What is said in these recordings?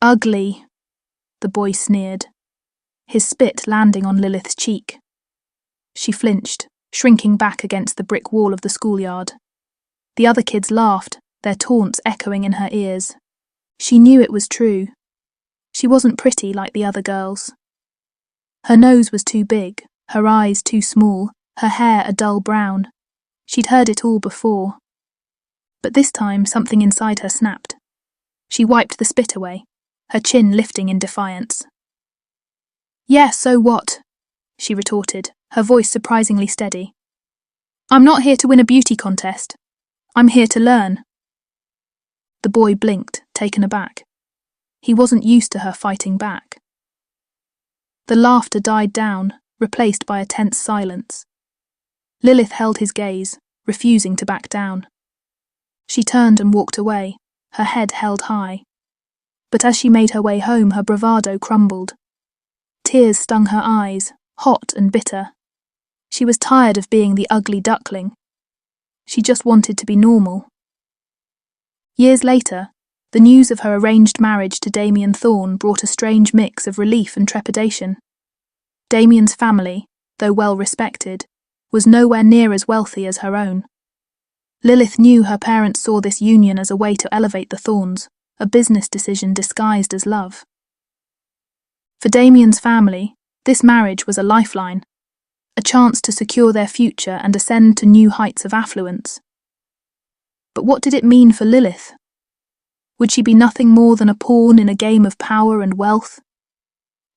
Ugly, the boy sneered, his spit landing on Lilith's cheek. She flinched, shrinking back against the brick wall of the schoolyard. The other kids laughed, their taunts echoing in her ears. She knew it was true. She wasn't pretty like the other girls. Her nose was too big, her eyes too small, her hair a dull brown. She'd heard it all before. But this time something inside her snapped. She wiped the spit away, her chin lifting in defiance. "Yeah, so what?" she retorted, her voice surprisingly steady. "I'm not here to win a beauty contest. I'm here to learn." The boy blinked, taken aback. He wasn't used to her fighting back. The laughter died down, replaced by a tense silence. Lilith held his gaze, refusing to back down. She turned and walked away, her head held high. But as she made her way home, her bravado crumbled. Tears stung her eyes, hot and bitter. She was tired of being the ugly duckling. She just wanted to be normal. Years later, the news of her arranged marriage to Damien Thorne brought a strange mix of relief and trepidation. Damien's family, though well respected, was nowhere near as wealthy as her own. Lilith knew her parents saw this union as a way to elevate the Thornes, a business decision disguised as love. For Damien's family, this marriage was a lifeline, a chance to secure their future and ascend to new heights of affluence. But what did it mean for Lilith? Would she be nothing more than a pawn in a game of power and wealth?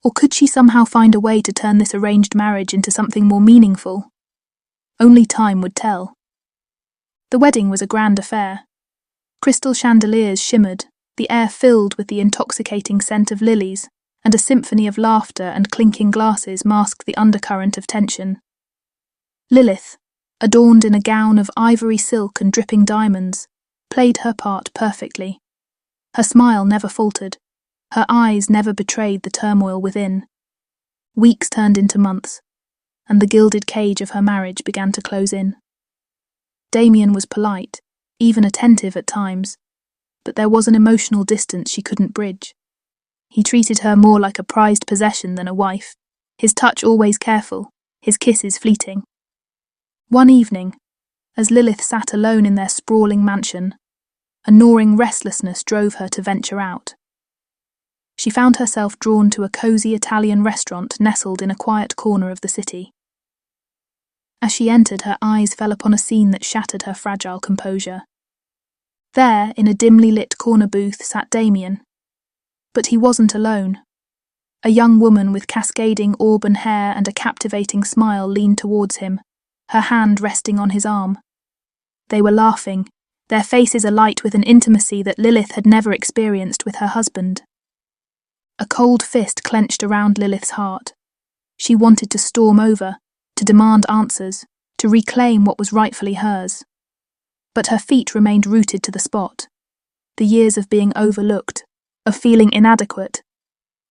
Or could she somehow find a way to turn this arranged marriage into something more meaningful? Only time would tell. The wedding was a grand affair. Crystal chandeliers shimmered, the air filled with the intoxicating scent of lilies, and a symphony of laughter and clinking glasses masked the undercurrent of tension. Lilith, adorned in a gown of ivory silk and dripping diamonds, played her part perfectly. Her smile never faltered, her eyes never betrayed the turmoil within. Weeks turned into months, and the gilded cage of her marriage began to close in. Damien was polite, even attentive at times, but there was an emotional distance she couldn't bridge. He treated her more like a prized possession than a wife, his touch always careful, his kisses fleeting. One evening, as Lilith sat alone in their sprawling mansion, a gnawing restlessness drove her to venture out. She found herself drawn to a cosy Italian restaurant nestled in a quiet corner of the city. As she entered, her eyes fell upon a scene that shattered her fragile composure. There, in a dimly lit corner booth, sat Damien. But he wasn't alone. A young woman with cascading auburn hair and a captivating smile leaned towards him, her hand resting on his arm. They were laughing, their faces alight with an intimacy that Lilith had never experienced with her husband. A cold fist clenched around Lilith's heart. She wanted to storm over, to demand answers, to reclaim what was rightfully hers. But her feet remained rooted to the spot. The years of being overlooked, of feeling inadequate,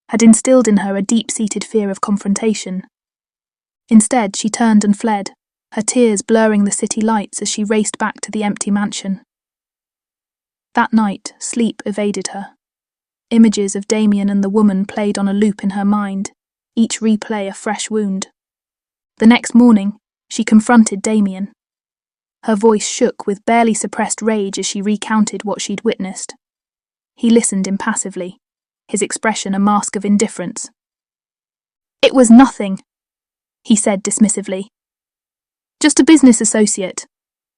had instilled in her a deep-seated fear of confrontation. Instead, she turned and fled, her tears blurring the city lights as she raced back to the empty mansion. That night, sleep evaded her. Images of Damien and the woman played on a loop in her mind, each replay a fresh wound. The next morning, she confronted Damien. Her voice shook with barely suppressed rage as she recounted what she'd witnessed. He listened impassively, his expression a mask of indifference. "It was nothing," he said dismissively. "Just a business associate.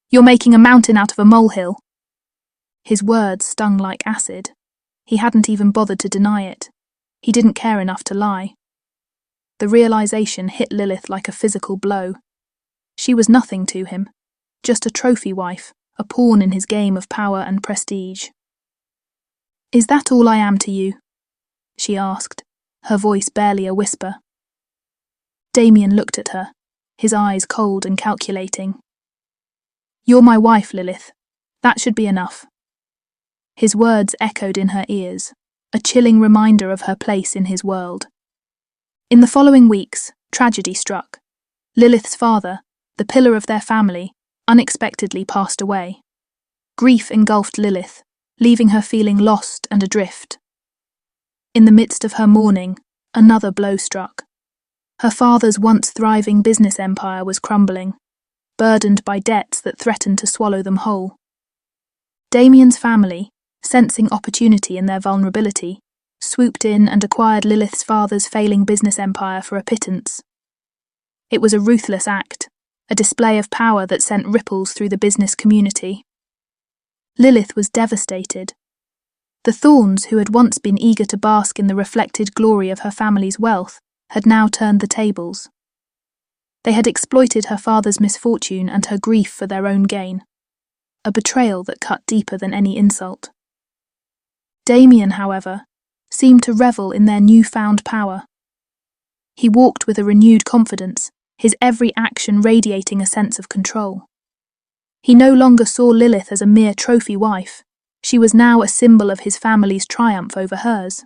You're making a mountain out of a molehill." His words stung like acid. He hadn't even bothered to deny it. He didn't care enough to lie. The realization hit Lilith like a physical blow. She was nothing to him, just a trophy wife, a pawn in his game of power and prestige. "Is that all I am to you?" she asked, her voice barely a whisper. Damien looked at her, his eyes cold and calculating. "You're my wife, Lilith. That should be enough." His words echoed in her ears, a chilling reminder of her place in his world. In the following weeks, tragedy struck. Lilith's father, the pillar of their family, unexpectedly passed away. Grief engulfed Lilith, leaving her feeling lost and adrift. In the midst of her mourning, another blow struck. Her father's once thriving business empire was crumbling, burdened by debts that threatened to swallow them whole. Damien's family, sensing opportunity in their vulnerability, swooped in and acquired Lilith's father's failing business empire for a pittance. It was a ruthless act, a display of power that sent ripples through the business community. Lilith was devastated. The Thorns, who had once been eager to bask in the reflected glory of her family's wealth, had now turned the tables. They had exploited her father's misfortune and her grief for their own gain, a betrayal that cut deeper than any insult. Damien, however, seemed to revel in their newfound power. He walked with a renewed confidence, his every action radiating a sense of control. He no longer saw Lilith as a mere trophy wife. She was now a symbol of his family's triumph over hers.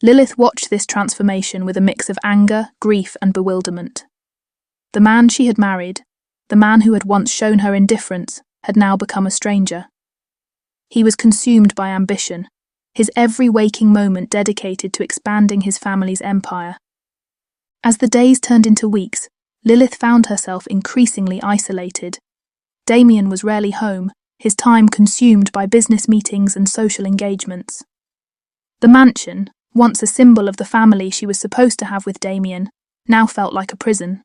Lilith watched this transformation with a mix of anger, grief, and bewilderment. The man she had married, the man who had once shown her indifference, had now become a stranger. He was consumed by ambition, his every waking moment dedicated to expanding his family's empire. As the days turned into weeks, Lilith found herself increasingly isolated. Damien was rarely home, his time consumed by business meetings and social engagements. The mansion, once a symbol of the family she was supposed to have with Damien, now felt like a prison.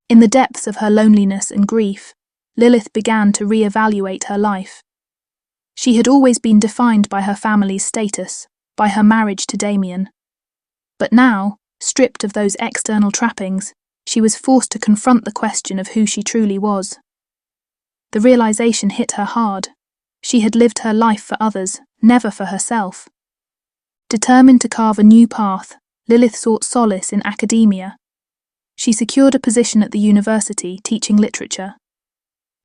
In the depths of her loneliness and grief, Lilith began to re-evaluate her life. She had always been defined by her family's status, by her marriage to Damien. But now, stripped of those external trappings, she was forced to confront the question of who she truly was. The realization hit her hard. She had lived her life for others, never for herself. Determined to carve a new path, Lilith sought solace in academia. She secured a position at the university teaching literature.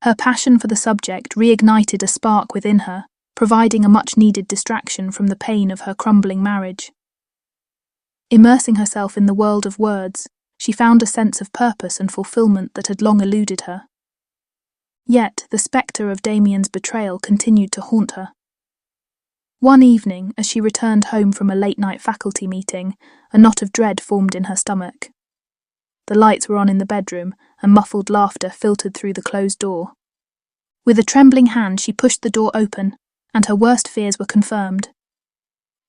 Her passion for the subject reignited a spark within her, providing a much-needed distraction from the pain of her crumbling marriage. Immersing herself in the world of words, she found a sense of purpose and fulfillment that had long eluded her. Yet the spectre of Damien's betrayal continued to haunt her. One evening, as she returned home from a late-night faculty meeting, a knot of dread formed in her stomach. The lights were on in the bedroom, and muffled laughter filtered through the closed door. With a trembling hand, she pushed the door open, and her worst fears were confirmed.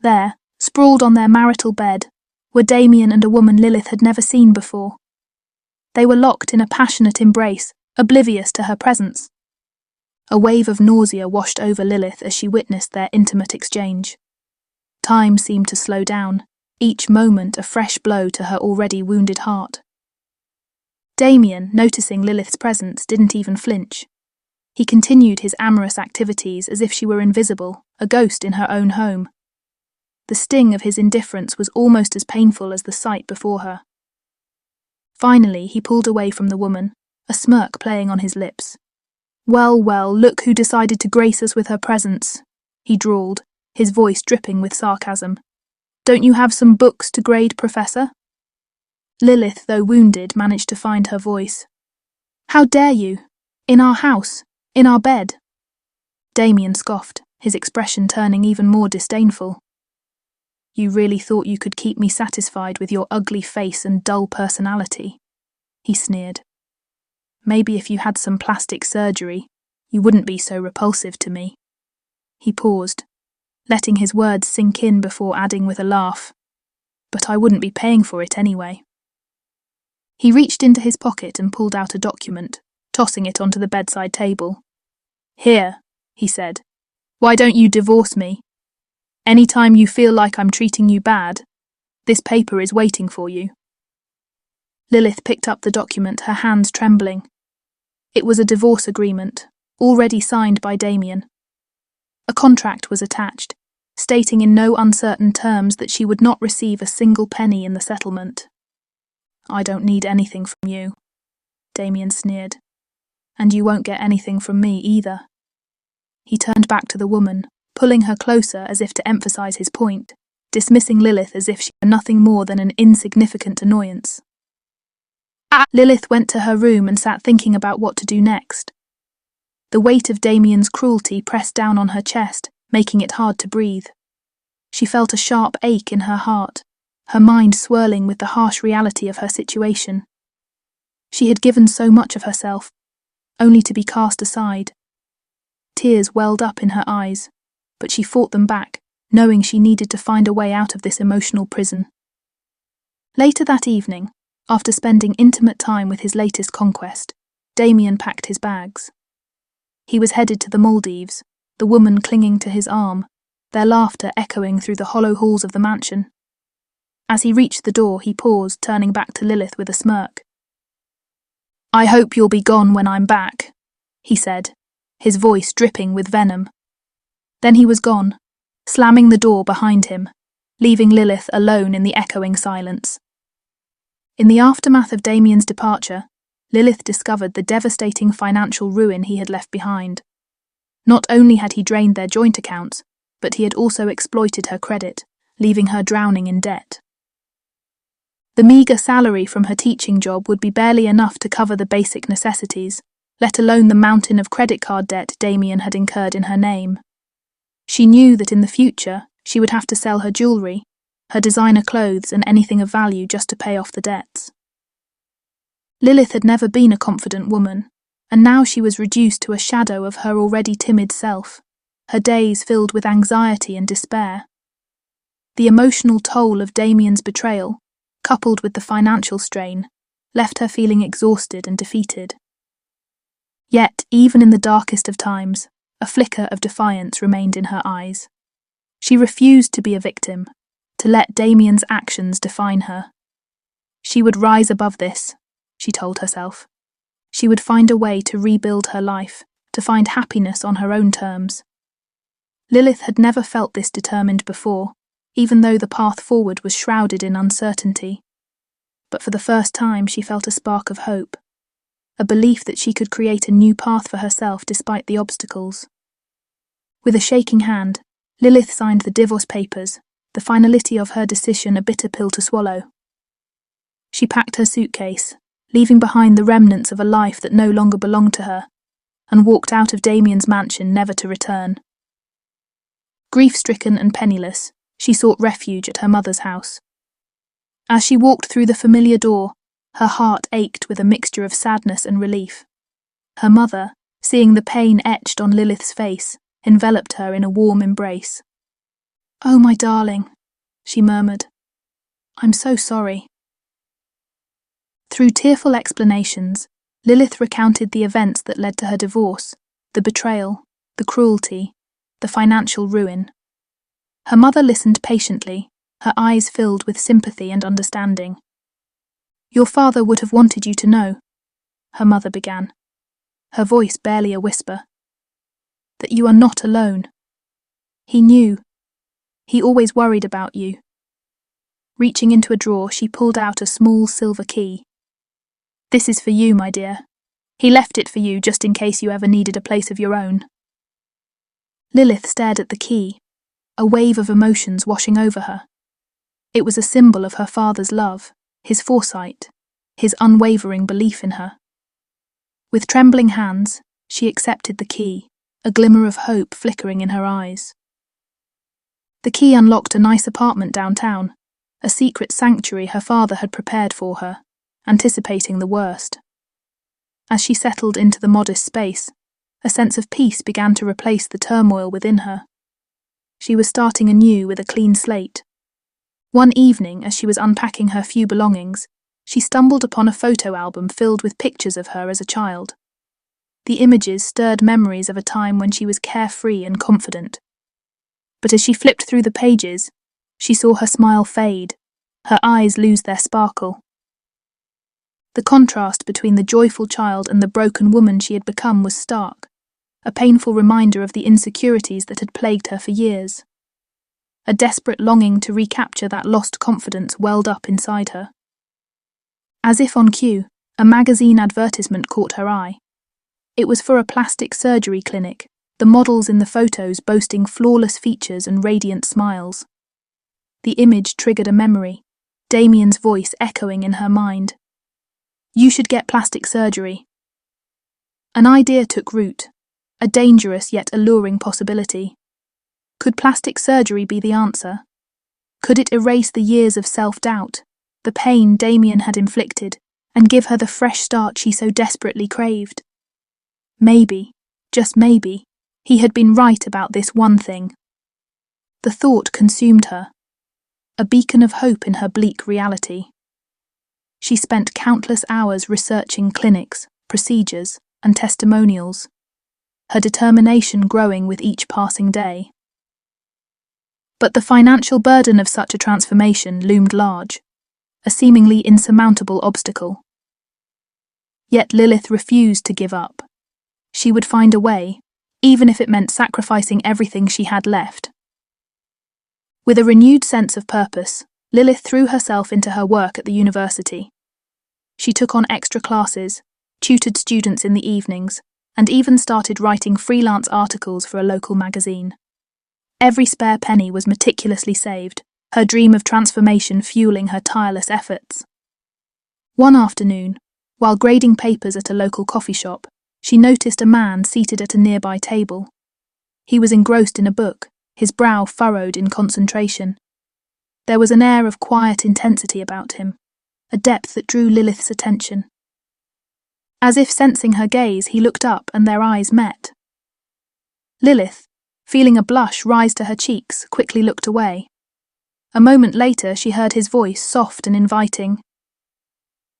There, sprawled on their marital bed, were Damien and a woman Lilith had never seen before. They were locked in a passionate embrace, oblivious to her presence. A wave of nausea washed over Lilith as she witnessed their intimate exchange. Time seemed to slow down, each moment a fresh blow to her already wounded heart. Damien, noticing Lilith's presence, didn't even flinch. He continued his amorous activities as if she were invisible, a ghost in her own home. The sting of his indifference was almost as painful as the sight before her. Finally, he pulled away from the woman, a smirk playing on his lips. "Well, well, look who decided to grace us with her presence," he drawled, his voice dripping with sarcasm. "Don't you have some books to grade, Professor?" Lilith, though wounded, managed to find her voice. "How dare you? In our house? In our bed?" Damien scoffed, his expression turning even more disdainful. "You really thought you could keep me satisfied with your ugly face and dull personality?" he sneered. "Maybe if you had some plastic surgery, you wouldn't be so repulsive to me." He paused, letting his words sink in before adding with a laugh, "But I wouldn't be paying for it anyway." He reached into his pocket and pulled out a document, tossing it onto the bedside table. "Here," he said. "Why don't you divorce me? Any time you feel like I'm treating you bad, this paper is waiting for you." Lilith picked up the document, her hands trembling. It was a divorce agreement, already signed by Damien. A contract was attached, stating in no uncertain terms that she would not receive a single penny in the settlement. "I don't need anything from you," Damien sneered. "And you won't get anything from me either." He turned back to the woman, pulling her closer as if to emphasize his point, dismissing Lilith as if she were nothing more than an insignificant annoyance. Lilith went to her room and sat thinking about what to do next. The weight of Damien's cruelty pressed down on her chest, making it hard to breathe. She felt a sharp ache in her heart, her mind swirling with the harsh reality of her situation. She had given so much of herself, only to be cast aside. Tears welled up in her eyes, but she fought them back, knowing she needed to find a way out of this emotional prison. Later that evening, after spending intimate time with his latest conquest, Damien packed his bags. He was headed to the Maldives, the woman clinging to his arm, their laughter echoing through the hollow halls of the mansion. As he reached the door, he paused, turning back to Lilith with a smirk. "I hope you'll be gone when I'm back," he said, his voice dripping with venom. Then he was gone, slamming the door behind him, leaving Lilith alone in the echoing silence. In the aftermath of Damien's departure, Lilith discovered the devastating financial ruin he had left behind. Not only had he drained their joint accounts, but he had also exploited her credit, leaving her drowning in debt. The meagre salary from her teaching job would be barely enough to cover the basic necessities, let alone the mountain of credit card debt Damien had incurred in her name. She knew that in the future she would have to sell her jewellery, her designer clothes and anything of value just to pay off the debts. Lilith had never been a confident woman, and now she was reduced to a shadow of her already timid self, her days filled with anxiety and despair. The emotional toll of Damien's betrayal, coupled with the financial strain, left her feeling exhausted and defeated. Yet, even in the darkest of times, a flicker of defiance remained in her eyes. She refused to be a victim, to let Damien's actions define her. She would rise above this, she told herself. She would find a way to rebuild her life, to find happiness on her own terms. Lilith had never felt this determined before, even though the path forward was shrouded in uncertainty. But for the first time she felt a spark of hope, a belief that she could create a new path for herself despite the obstacles. With a shaking hand, Lilith signed the divorce papers, the finality of her decision a bitter pill to swallow. She packed her suitcase, leaving behind the remnants of a life that no longer belonged to her, and walked out of Damien's mansion never to return. Grief-stricken and penniless, she sought refuge at her mother's house. As she walked through the familiar door, her heart ached with a mixture of sadness and relief. Her mother, seeing the pain etched on Lilith's face, enveloped her in a warm embrace. "Oh, my darling," she murmured. "I'm so sorry." Through tearful explanations, Lilith recounted the events that led to her divorce, the betrayal, the cruelty, the financial ruin. Her mother listened patiently, her eyes filled with sympathy and understanding. "Your father would have wanted you to know," her mother began, her voice barely a whisper, "that you are not alone. He knew. He always worried about you." Reaching into a drawer, she pulled out a small silver key. "This is for you, my dear. He left it for you just in case you ever needed a place of your own." Lilith stared at the key, a wave of emotions washing over her. It was a symbol of her father's love, his foresight, his unwavering belief in her. With trembling hands, she accepted the key, a glimmer of hope flickering in her eyes. The key unlocked a nice apartment downtown, a secret sanctuary her father had prepared for her, anticipating the worst. As she settled into the modest space, a sense of peace began to replace the turmoil within her. She was starting anew with a clean slate. One evening, as she was unpacking her few belongings, she stumbled upon a photo album filled with pictures of her as a child. The images stirred memories of a time when she was carefree and confident. But as she flipped through the pages, she saw her smile fade, her eyes lose their sparkle. The contrast between the joyful child and the broken woman she had become was stark, a painful reminder of the insecurities that had plagued her for years. A desperate longing to recapture that lost confidence welled up inside her. As if on cue, a magazine advertisement caught her eye. It was for a plastic surgery clinic, the models in the photos boasting flawless features and radiant smiles. The image triggered a memory, Damien's voice echoing in her mind. "You should get plastic surgery." An idea took root, a dangerous yet alluring possibility. Could plastic surgery be the answer? Could it erase the years of self-doubt, the pain Damien had inflicted, and give her the fresh start she so desperately craved? Maybe, just maybe, he had been right about this one thing. The thought consumed her, a beacon of hope in her bleak reality. She spent countless hours researching clinics, procedures, and testimonials, her determination growing with each passing day. But the financial burden of such a transformation loomed large, a seemingly insurmountable obstacle. Yet Lilith refused to give up. She would find a way, even if it meant sacrificing everything she had left. With a renewed sense of purpose, Lilith threw herself into her work at the university. She took on extra classes, tutored students in the evenings, and even started writing freelance articles for a local magazine. Every spare penny was meticulously saved, her dream of transformation fueling her tireless efforts. One afternoon, while grading papers at a local coffee shop, she noticed a man seated at a nearby table. He was engrossed in a book, his brow furrowed in concentration. There was an air of quiet intensity about him, a depth that drew Lilith's attention. As if sensing her gaze, he looked up and their eyes met. Lilith, feeling a blush rise to her cheeks, quickly looked away. A moment later, she heard his voice, soft and inviting.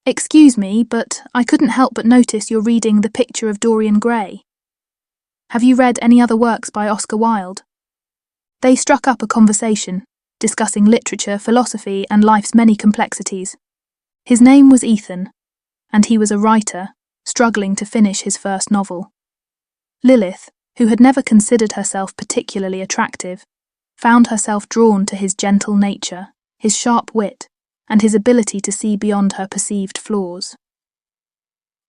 "Excuse me, but I couldn't help but notice you're reading The Picture of Dorian Gray. Have you read any other works by Oscar Wilde?" They struck up a conversation, discussing literature, philosophy, and life's many complexities. His name was Ethan, and he was a writer, struggling to finish his first novel. Lilith, who had never considered herself particularly attractive, found herself drawn to his gentle nature, his sharp wit, and his ability to see beyond her perceived flaws.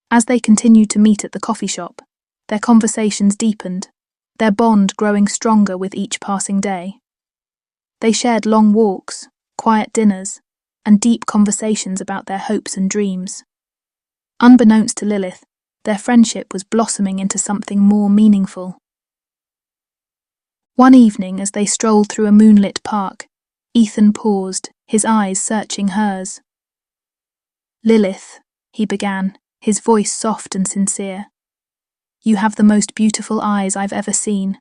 As they continued to meet at the coffee shop, their conversations deepened, their bond growing stronger with each passing day. They shared long walks, quiet dinners, and deep conversations about their hopes and dreams. Unbeknownst to Lilith, their friendship was blossoming into something more meaningful. One evening, as they strolled through a moonlit park, Ethan paused, his eyes searching hers. "Lilith," he began, his voice soft and sincere. "You have the most beautiful eyes I've ever seen.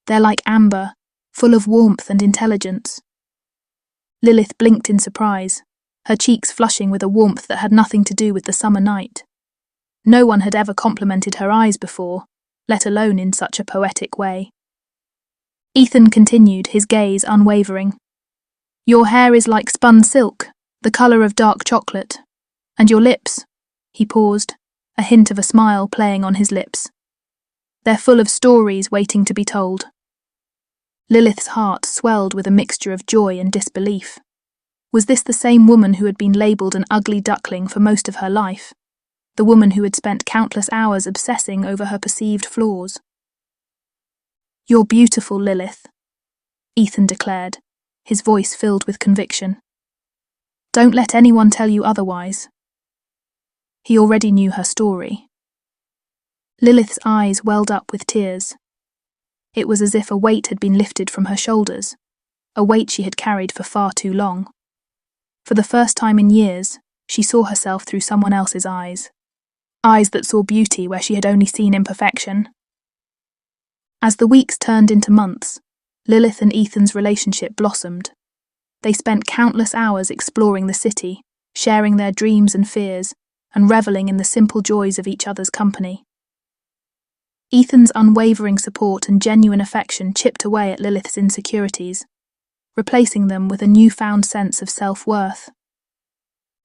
They're like amber, full of warmth and intelligence." Lilith blinked in surprise, her cheeks flushing with a warmth that had nothing to do with the summer night. No one had ever complimented her eyes before, let alone in such a poetic way. Ethan continued, his gaze unwavering. "Your hair is like spun silk, the colour of dark chocolate. And your lips," he paused, a hint of a smile playing on his lips. "They're full of stories waiting to be told." Lilith's heart swelled with a mixture of joy and disbelief. Was this the same woman who had been labelled an ugly duckling for most of her life? The woman who had spent countless hours obsessing over her perceived flaws? "You're beautiful, Lilith," Ethan declared, his voice filled with conviction. "Don't let anyone tell you otherwise." He already knew her story. Lilith's eyes welled up with tears. It was as if a weight had been lifted from her shoulders, a weight she had carried for far too long. For the first time in years, she saw herself through someone else's eyes. Eyes that saw beauty where she had only seen imperfection. As the weeks turned into months, Lilith and Ethan's relationship blossomed. They spent countless hours exploring the city, sharing their dreams and fears, and reveling in the simple joys of each other's company. Ethan's unwavering support and genuine affection chipped away at Lilith's insecurities, replacing them with a newfound sense of self-worth.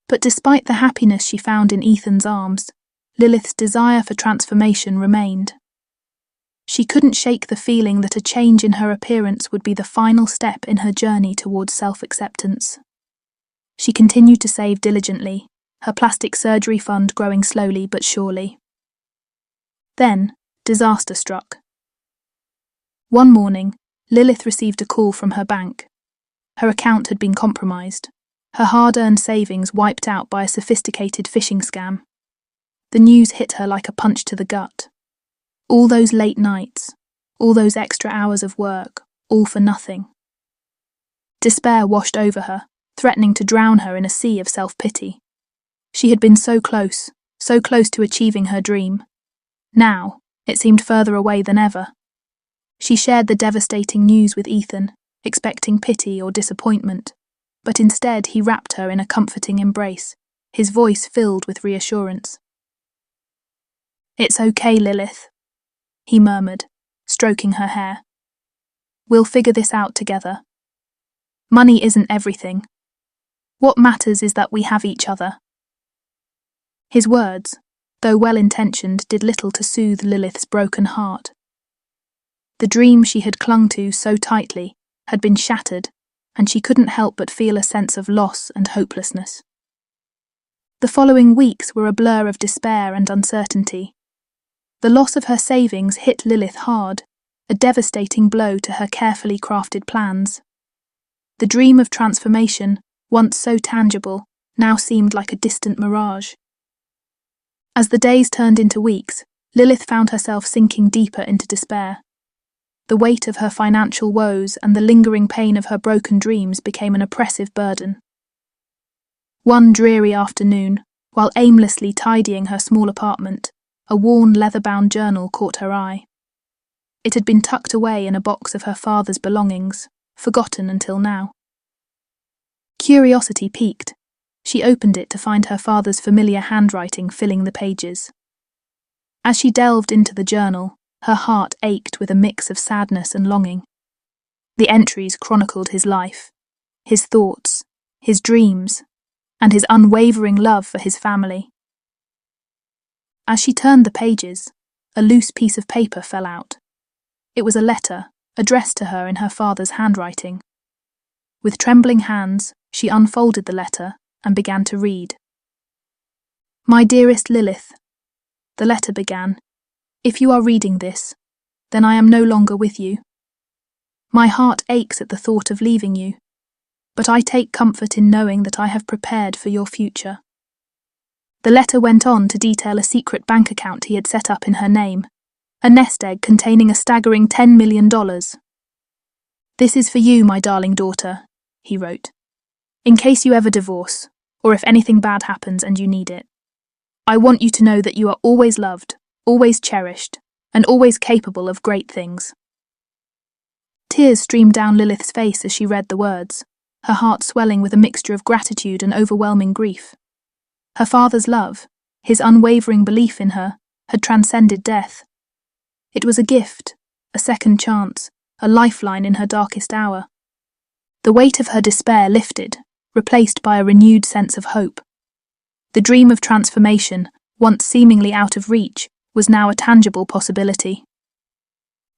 But despite the happiness she found in Ethan's arms, Lilith's desire for transformation remained. She couldn't shake the feeling that a change in her appearance would be the final step in her journey towards self-acceptance. She continued to save diligently, her plastic surgery fund growing slowly but surely. Then, disaster struck. One morning, Lilith received a call from her bank. Her account had been compromised, her hard-earned savings wiped out by a sophisticated phishing scam. The news hit her like a punch to the gut. All those late nights, all those extra hours of work, all for nothing. Despair washed over her, threatening to drown her in a sea of self-pity. She had been so close to achieving her dream. Now, it seemed further away than ever. She shared the devastating news with Ethan, expecting pity or disappointment, but instead he wrapped her in a comforting embrace, his voice filled with reassurance. "It's okay, Lilith," he murmured, stroking her hair. "We'll figure this out together. Money isn't everything. What matters is that we have each other." His words, though well-intentioned, did little to soothe Lilith's broken heart. The dream she had clung to so tightly had been shattered, and she couldn't help but feel a sense of loss and hopelessness. The following weeks were a blur of despair and uncertainty. The loss of her savings hit Lilith hard, a devastating blow to her carefully crafted plans. The dream of transformation, once so tangible, now seemed like a distant mirage. As the days turned into weeks, Lilith found herself sinking deeper into despair. The weight of her financial woes and the lingering pain of her broken dreams became an oppressive burden. One dreary afternoon, while aimlessly tidying her small apartment, a worn leather-bound journal caught her eye. It had been tucked away in a box of her father's belongings, forgotten until now. Curiosity piqued. She opened it to find her father's familiar handwriting filling the pages. As she delved into the journal, her heart ached with a mix of sadness and longing. The entries chronicled his life, his thoughts, his dreams, and his unwavering love for his family. As she turned the pages, a loose piece of paper fell out. It was a letter, addressed to her in her father's handwriting. With trembling hands, she unfolded the letter and began to read. "My dearest Lilith," the letter began, "if you are reading this, then I am no longer with you. My heart aches at the thought of leaving you, but I take comfort in knowing that I have prepared for your future." The letter went on to detail a secret bank account he had set up in her name, a nest egg containing a staggering $10 million. "This is for you, my darling daughter," he wrote, "in case you ever divorce, or if anything bad happens and you need it. I want you to know that you are always loved, always cherished, and always capable of great things." Tears streamed down Lilith's face as she read the words, her heart swelling with a mixture of gratitude and overwhelming grief. Her father's love, his unwavering belief in her, had transcended death. It was a gift, a second chance, a lifeline in her darkest hour. The weight of her despair lifted, replaced by a renewed sense of hope. The dream of transformation, once seemingly out of reach, was now a tangible possibility.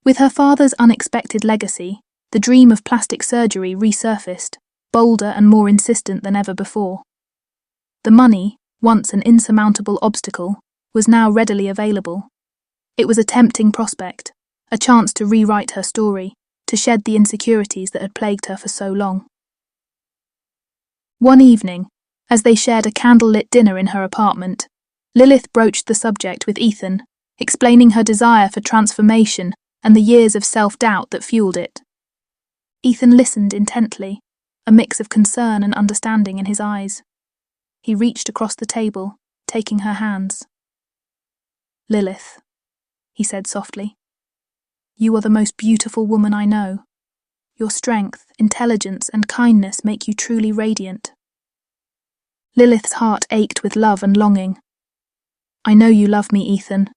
With her father's unexpected legacy, the dream of plastic surgery resurfaced, bolder and more insistent than ever before. The money, once an insurmountable obstacle, was now readily available. It was a tempting prospect, a chance to rewrite her story, to shed the insecurities that had plagued her for so long. One evening, as they shared a candlelit dinner in her apartment, Lilith broached the subject with Ethan, explaining her desire for transformation and the years of self-doubt that fueled it. Ethan listened intently, a mix of concern and understanding in his eyes. He reached across the table, taking her hands. "Lilith," he said softly, "you are the most beautiful woman I know. Your strength, intelligence, and kindness make you truly radiant." Lilith's heart ached with love and longing. "I know you love me, Ethan,"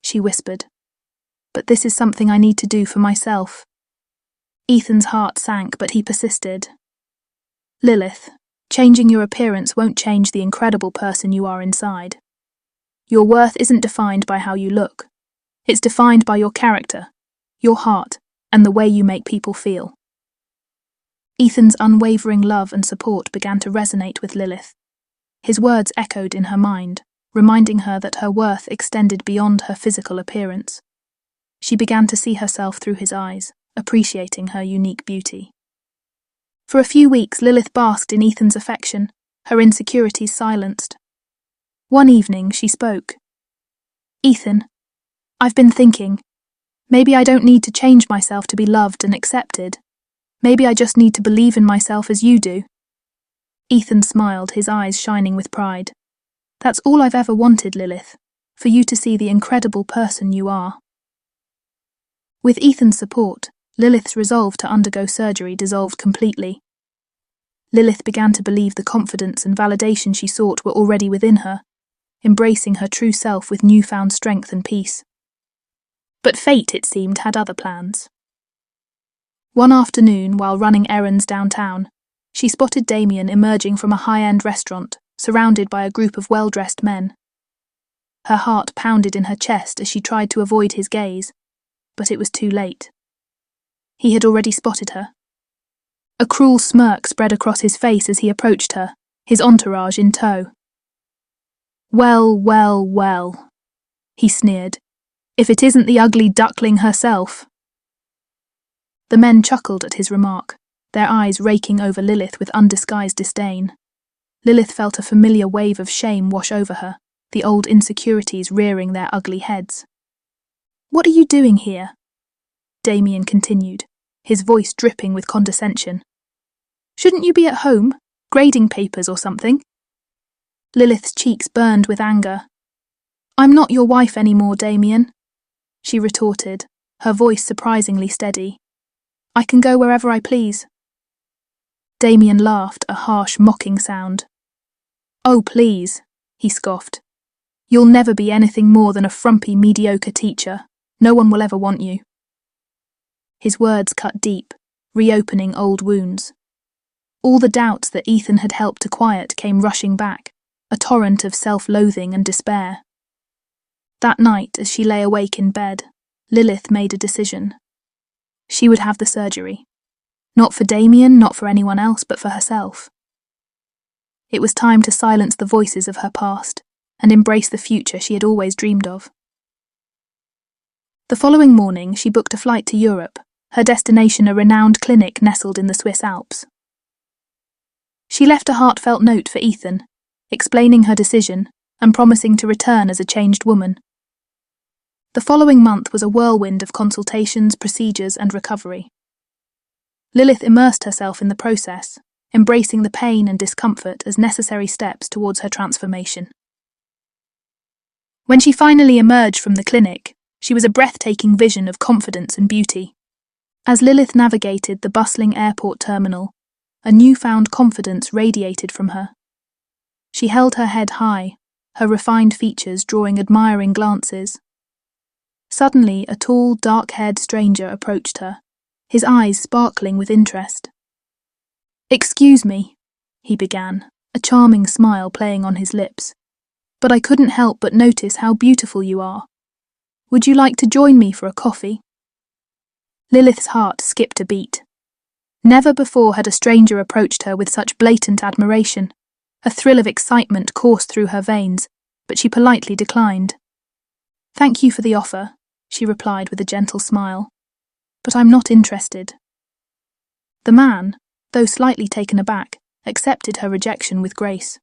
she whispered, "but this is something I need to do for myself." Ethan's heart sank, but he persisted. "Lilith, changing your appearance won't change the incredible person you are inside. Your worth isn't defined by how you look. It's defined by your character, your heart, and the way you make people feel." Ethan's unwavering love and support began to resonate with Lilith. His words echoed in her mind, reminding her that her worth extended beyond her physical appearance. She began to see herself through his eyes, appreciating her unique beauty. For a few weeks, Lilith basked in Ethan's affection, her insecurities silenced. One evening, she spoke. "Ethan, I've been thinking. Maybe I don't need to change myself to be loved and accepted. Maybe I just need to believe in myself as you do." Ethan smiled, his eyes shining with pride. "That's all I've ever wanted, Lilith, for you to see the incredible person you are." With Ethan's support, Lilith's resolve to undergo surgery dissolved completely. Lilith began to believe the confidence and validation she sought were already within her, embracing her true self with newfound strength and peace. But fate, it seemed, had other plans. One afternoon, while running errands downtown, she spotted Damien emerging from a high-end restaurant, surrounded by a group of well-dressed men. Her heart pounded in her chest as she tried to avoid his gaze, but it was too late. He had already spotted her. A cruel smirk spread across his face as he approached her, his entourage in tow. "Well, well, well," he sneered, "if it isn't the ugly duckling herself." The men chuckled at his remark, their eyes raking over Lilith with undisguised disdain. Lilith felt a familiar wave of shame wash over her, the old insecurities rearing their ugly heads. "What are you doing here?" Damien continued, his voice dripping with condescension. "Shouldn't you be at home, grading papers or something?" Lilith's cheeks burned with anger. "I'm not your wife anymore, Damien," she retorted, her voice surprisingly steady. "I can go wherever I please." Damien laughed, a harsh, mocking sound. "Oh, please," he scoffed. "You'll never be anything more than a frumpy, mediocre teacher. No one will ever want you." His words cut deep, reopening old wounds. All the doubts that Ethan had helped to quiet came rushing back, a torrent of self-loathing and despair. That night, as she lay awake in bed, Lilith made a decision. She would have the surgery. Not for Damien, not for anyone else, but for herself. It was time to silence the voices of her past and embrace the future she had always dreamed of. The following morning, she booked a flight to Europe, her destination a renowned clinic nestled in the Swiss Alps. She left a heartfelt note for Ethan, explaining her decision and promising to return as a changed woman. The following month was a whirlwind of consultations, procedures, and recovery. Lilith immersed herself in the process, embracing the pain and discomfort as necessary steps towards her transformation. When she finally emerged from the clinic, she was a breathtaking vision of confidence and beauty. As Lilith navigated the bustling airport terminal, a newfound confidence radiated from her. She held her head high, her refined features drawing admiring glances. Suddenly, a tall, dark-haired stranger approached her, his eyes sparkling with interest. "Excuse me," he began, a charming smile playing on his lips, "but I couldn't help but notice how beautiful you are. Would you like to join me for a coffee?" Lilith's heart skipped a beat. Never before had a stranger approached her with such blatant admiration. A thrill of excitement coursed through her veins, but she politely declined. "Thank you for the offer," she replied with a gentle smile, "but I'm not interested." The man, though slightly taken aback, accepted her rejection with grace.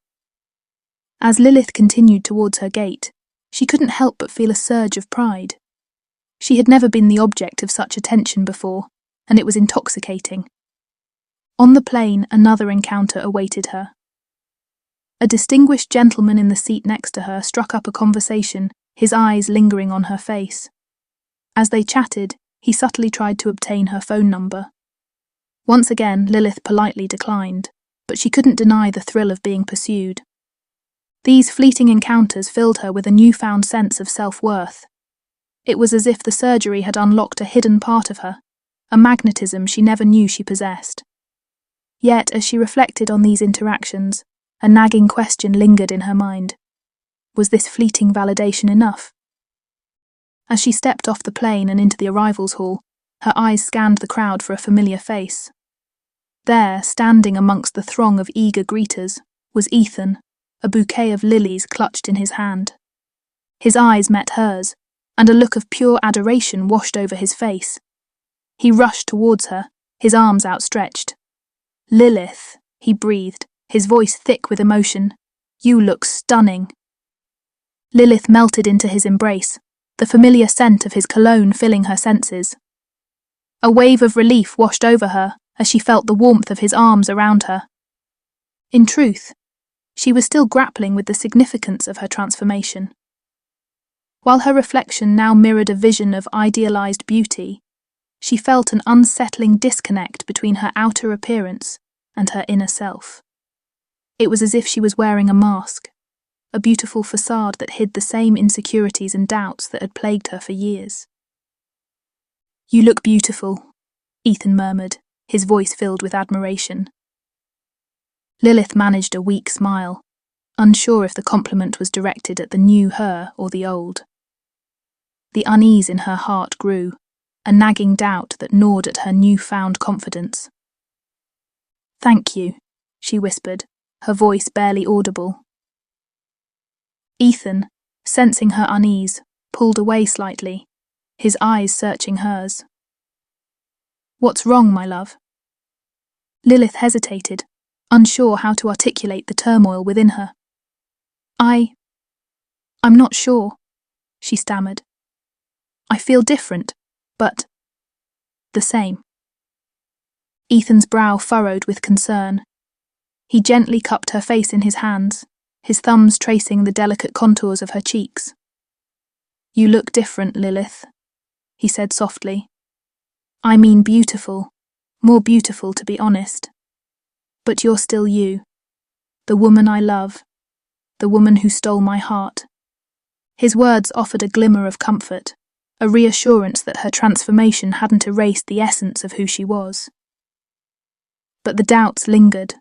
As Lilith continued towards her gate, she couldn't help but feel a surge of pride. She had never been the object of such attention before, and it was intoxicating. On the plane, another encounter awaited her. A distinguished gentleman in the seat next to her struck up a conversation, his eyes lingering on her face. As they chatted, he subtly tried to obtain her phone number. Once again, Lilith politely declined, but she couldn't deny the thrill of being pursued. These fleeting encounters filled her with a newfound sense of self-worth. It was as if the surgery had unlocked a hidden part of her, a magnetism she never knew she possessed. Yet, as she reflected on these interactions, a nagging question lingered in her mind. Was this fleeting validation enough? As she stepped off the plane and into the arrivals hall, her eyes scanned the crowd for a familiar face. There, standing amongst the throng of eager greeters, was Ethan, a bouquet of lilies clutched in his hand. His eyes met hers, and a look of pure adoration washed over his face. He rushed towards her, his arms outstretched. "Lilith," he breathed, his voice thick with emotion, "you look stunning." Lilith melted into his embrace, the familiar scent of his cologne filling her senses. A wave of relief washed over her as she felt the warmth of his arms around her. In truth, she was still grappling with the significance of her transformation. While her reflection now mirrored a vision of idealized beauty, she felt an unsettling disconnect between her outer appearance and her inner self. It was as if she was wearing a mask, a beautiful facade that hid the same insecurities and doubts that had plagued her for years. "You look beautiful," Ethan murmured, his voice filled with admiration. Lilith managed a weak smile, unsure if the compliment was directed at the new her or the old. The unease in her heart grew, a nagging doubt that gnawed at her newfound confidence. "Thank you," she whispered, her voice barely audible. Ethan, sensing her unease, pulled away slightly, his eyes searching hers. "What's wrong, my love?" Lilith hesitated, unsure how to articulate the turmoil within her. I'm not sure," she stammered. "I feel different, but the same." Ethan's brow furrowed with concern. He gently cupped her face in his hands, his thumbs tracing the delicate contours of her cheeks. "You look different, Lilith," he said softly. "I mean beautiful, more beautiful to be honest. But you're still you, the woman I love, the woman who stole my heart." His words offered a glimmer of comfort, a reassurance that her transformation hadn't erased the essence of who she was. But the doubts lingered,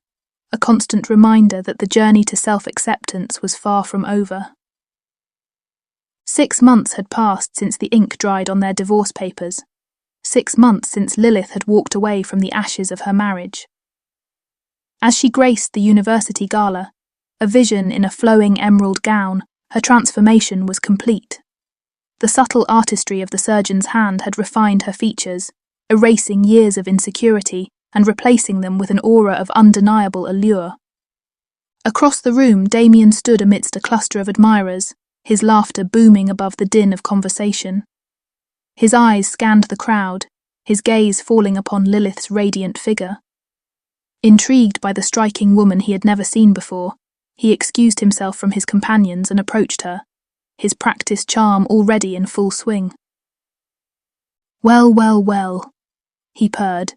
a constant reminder that the journey to self-acceptance was far from over. 6 months had passed since the ink dried on their divorce papers. 6 months since Lilith had walked away from the ashes of her marriage. As she graced the university gala, a vision in a flowing emerald gown, her transformation was complete. The subtle artistry of the surgeon's hand had refined her features, erasing years of insecurity and replacing them with an aura of undeniable allure. Across the room, Damien stood amidst a cluster of admirers, his laughter booming above the din of conversation. His eyes scanned the crowd, his gaze falling upon Lilith's radiant figure. Intrigued by the striking woman he had never seen before, he excused himself from his companions and approached her, his practiced charm already in full swing. Well, he purred,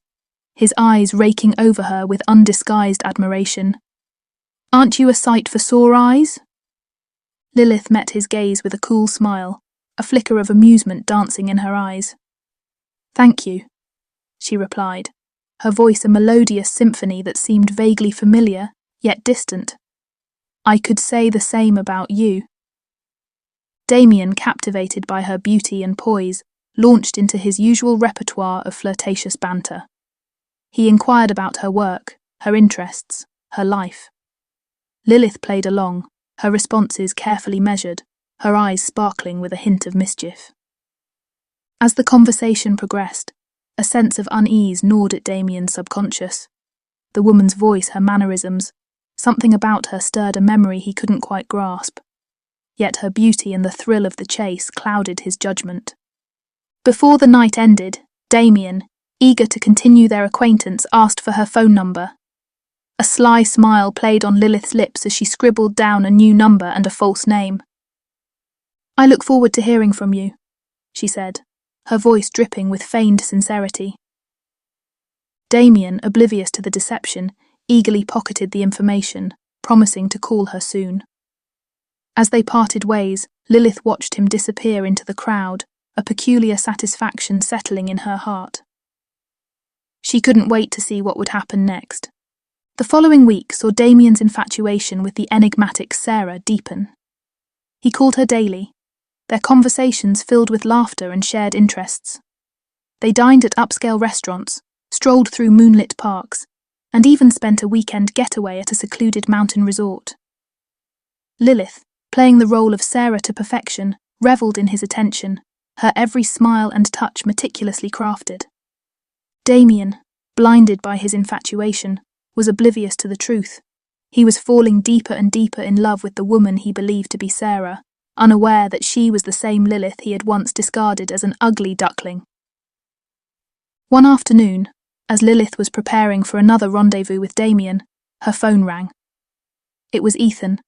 his eyes raking over her with undisguised admiration. "Aren't you a sight for sore eyes?" Lilith met his gaze with a cool smile, a flicker of amusement dancing in her eyes. "Thank you," she replied, her voice a melodious symphony that seemed vaguely familiar, yet distant. "I could say the same about you." Damien, captivated by her beauty and poise, launched into his usual repertoire of flirtatious banter. He inquired about her work, her interests, her life. Lilith played along, her responses carefully measured, her eyes sparkling with a hint of mischief. As the conversation progressed, a sense of unease gnawed at Damien's subconscious. The woman's voice, her mannerisms, something about her stirred a memory he couldn't quite grasp. Yet her beauty and the thrill of the chase clouded his judgment. Before the night ended, Damien, eager to continue their acquaintance, asked for her phone number. A sly smile played on Lilith's lips as she scribbled down a new number and a false name. "I look forward to hearing from you," she said, her voice dripping with feigned sincerity. Damien, oblivious to the deception, eagerly pocketed the information, promising to call her soon. As they parted ways, Lilith watched him disappear into the crowd, a peculiar satisfaction settling in her heart. She couldn't wait to see what would happen next. The following week saw Damien's infatuation with the enigmatic Sarah deepen. He called her daily, their conversations filled with laughter and shared interests. They dined at upscale restaurants, strolled through moonlit parks, and even spent a weekend getaway at a secluded mountain resort. Lilith, playing the role of Sarah to perfection, revelled in his attention, her every smile and touch meticulously crafted. Damien, blinded by his infatuation, was oblivious to the truth. He was falling deeper and deeper in love with the woman he believed to be Sarah, unaware that she was the same Lilith he had once discarded as an ugly duckling. One afternoon, as Lilith was preparing for another rendezvous with Damien, her phone rang. It was Ethan.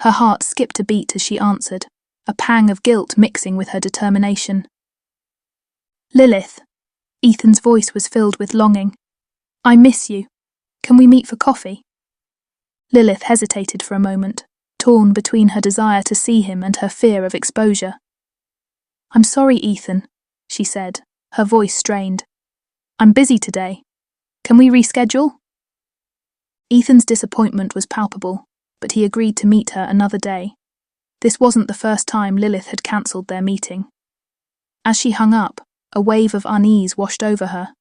Her heart skipped a beat as she answered, a pang of guilt mixing with her determination. "Lilith." Ethan's voice was filled with longing. "I miss you. Can we meet for coffee?" Lilith hesitated for a moment, torn between her desire to see him and her fear of exposure. "I'm sorry, Ethan," she said, her voice strained. "I'm busy today. Can we reschedule?" Ethan's disappointment was palpable, but he agreed to meet her another day. This wasn't the first time Lilith had cancelled their meeting. As she hung up, a wave of unease washed over her.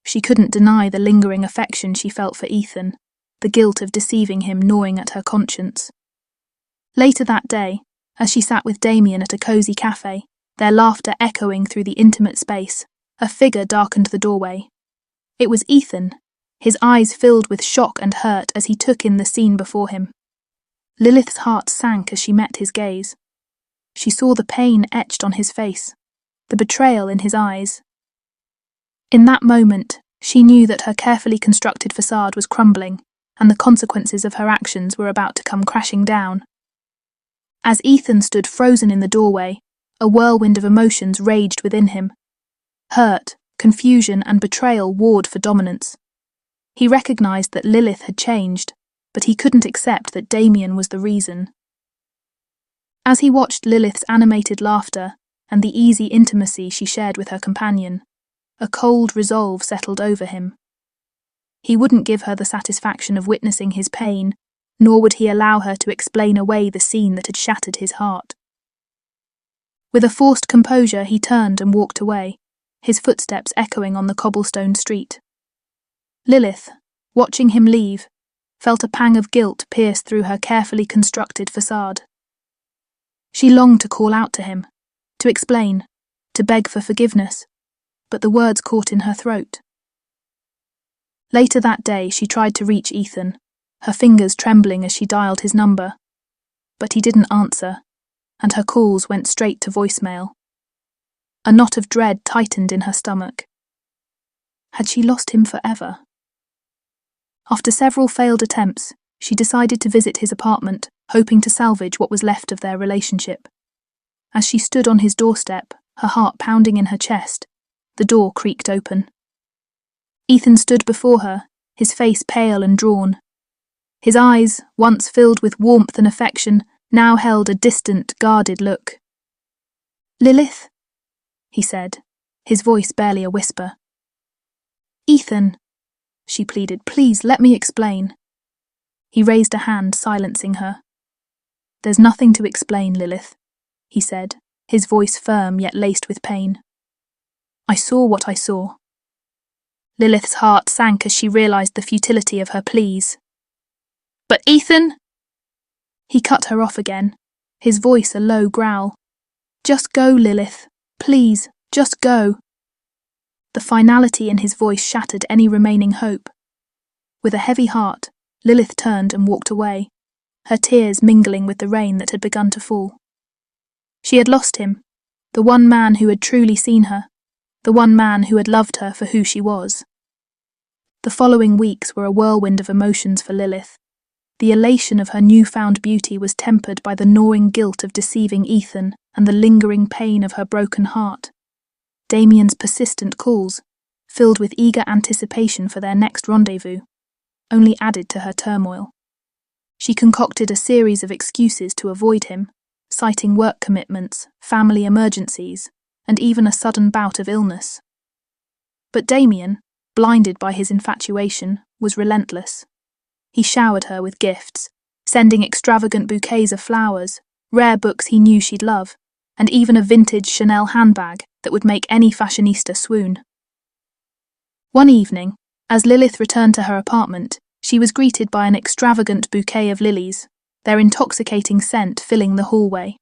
She couldn't deny the lingering affection she felt for Ethan, the guilt of deceiving him gnawing at her conscience. Later that day, as she sat with Damien at a cosy cafe, their laughter echoing through the intimate space, a figure darkened the doorway. It was Ethan, his eyes filled with shock and hurt as he took in the scene before him. Lilith's heart sank as she met his gaze. She saw the pain etched on his face, the betrayal in his eyes. In that moment, she knew that her carefully constructed facade was crumbling, and the consequences of her actions were about to come crashing down. As Ethan stood frozen in the doorway, a whirlwind of emotions raged within him. Hurt, confusion, and betrayal warred for dominance. He recognized that Lilith had changed, but he couldn't accept that Damien was the reason. As he watched Lilith's animated laughter and the easy intimacy she shared with her companion, a cold resolve settled over him. He wouldn't give her the satisfaction of witnessing his pain, nor would he allow her to explain away the scene that had shattered his heart. With a forced composure, he turned and walked away, his footsteps echoing on the cobblestone street. Lilith, watching him leave, felt a pang of guilt pierce through her carefully constructed facade. She longed to call out to him, to explain, to beg for forgiveness, but the words caught in her throat. Later that day, she tried to reach Ethan, her fingers trembling as she dialed his number, but he didn't answer, and her calls went straight to voicemail. A knot of dread tightened in her stomach. Had she lost him forever? After several failed attempts, she decided to visit his apartment, hoping to salvage what was left of their relationship. As she stood on his doorstep, her heart pounding in her chest, the door creaked open. Ethan stood before her, his face pale and drawn. His eyes, once filled with warmth and affection, now held a distant, guarded look. "Lilith?" he said, his voice barely a whisper. "Ethan," she pleaded, "please let me explain." He raised a hand, silencing her. "There's nothing to explain, Lilith," he said, his voice firm yet laced with pain. "I saw what I saw." Lilith's heart sank as she realized the futility of her pleas. "But Ethan!" He cut her off again, his voice a low growl. "Just go, Lilith. Please, just go." The finality in his voice shattered any remaining hope. With a heavy heart, Lilith turned and walked away, her tears mingling with the rain that had begun to fall. She had lost him, the one man who had truly seen her, the one man who had loved her for who she was. The following weeks were a whirlwind of emotions for Lilith. The elation of her newfound beauty was tempered by the gnawing guilt of deceiving Ethan and the lingering pain of her broken heart. Damien's persistent calls, filled with eager anticipation for their next rendezvous, only added to her turmoil. She concocted a series of excuses to avoid him, citing work commitments, family emergencies, and even a sudden bout of illness. But Damien, blinded by his infatuation, was relentless. He showered her with gifts, sending extravagant bouquets of flowers, rare books he knew she'd love, and even a vintage Chanel handbag that would make any fashionista swoon. One evening, as Lilith returned to her apartment, she was greeted by an extravagant bouquet of lilies, their intoxicating scent filling the hallway.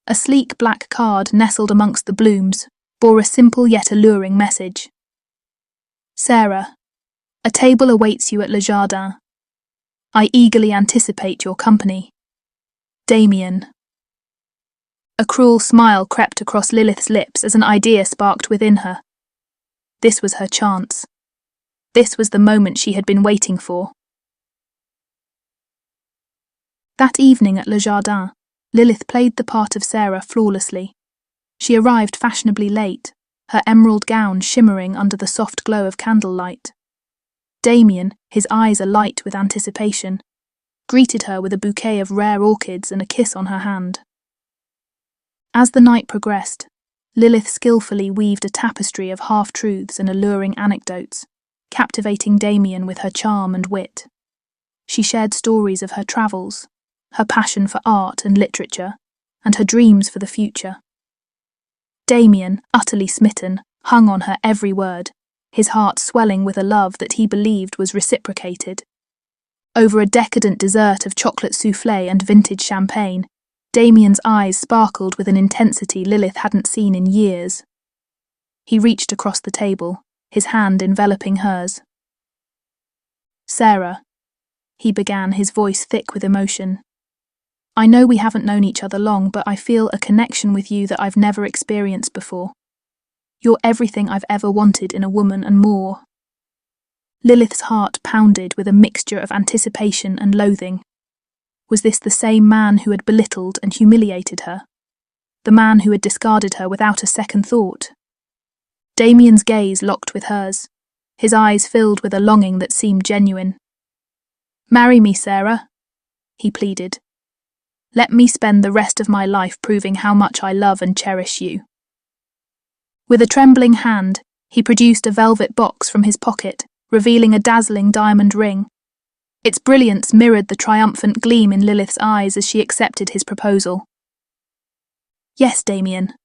A sleek black card nestled amongst the blooms bore a simple yet alluring message. "Sarah, a table awaits you at Le Jardin. I eagerly anticipate your company. Damien. A cruel smile crept across Lilith's lips as an idea sparked within her. This was her chance. This was the moment she had been waiting for. That evening at Le Jardin, Lilith played the part of Sarah flawlessly. She arrived fashionably late, her emerald gown shimmering under the soft glow of candlelight. Damien, his eyes alight with anticipation, greeted her with a bouquet of rare orchids and a kiss on her hand. As the night progressed, Lilith skillfully weaved a tapestry of half-truths and alluring anecdotes, captivating Damien with her charm and wit. She shared stories of her travels, her passion for art and literature, and her dreams for the future. Damien, utterly smitten, hung on her every word, his heart swelling with a love that he believed was reciprocated. Over a decadent dessert of chocolate soufflé and vintage champagne, Damien's eyes sparkled with an intensity Lilith hadn't seen in years. He reached across the table, his hand enveloping hers. "Sarah," he began, his voice thick with emotion. "I know we haven't known each other long, but I feel a connection with you that I've never experienced before. You're everything I've ever wanted in a woman and more." Lilith's heart pounded with a mixture of anticipation and loathing. Was this the same man who had belittled and humiliated her? The man who had discarded her without a second thought? Damien's gaze locked with hers, his eyes filled with a longing that seemed genuine. "Marry me, Sarah," he pleaded. "Let me spend the rest of my life proving how much I love and cherish you." With a trembling hand, he produced a velvet box from his pocket, revealing a dazzling diamond ring. Its brilliance mirrored the triumphant gleam in Lilith's eyes as she accepted his proposal. "Yes, Damien,"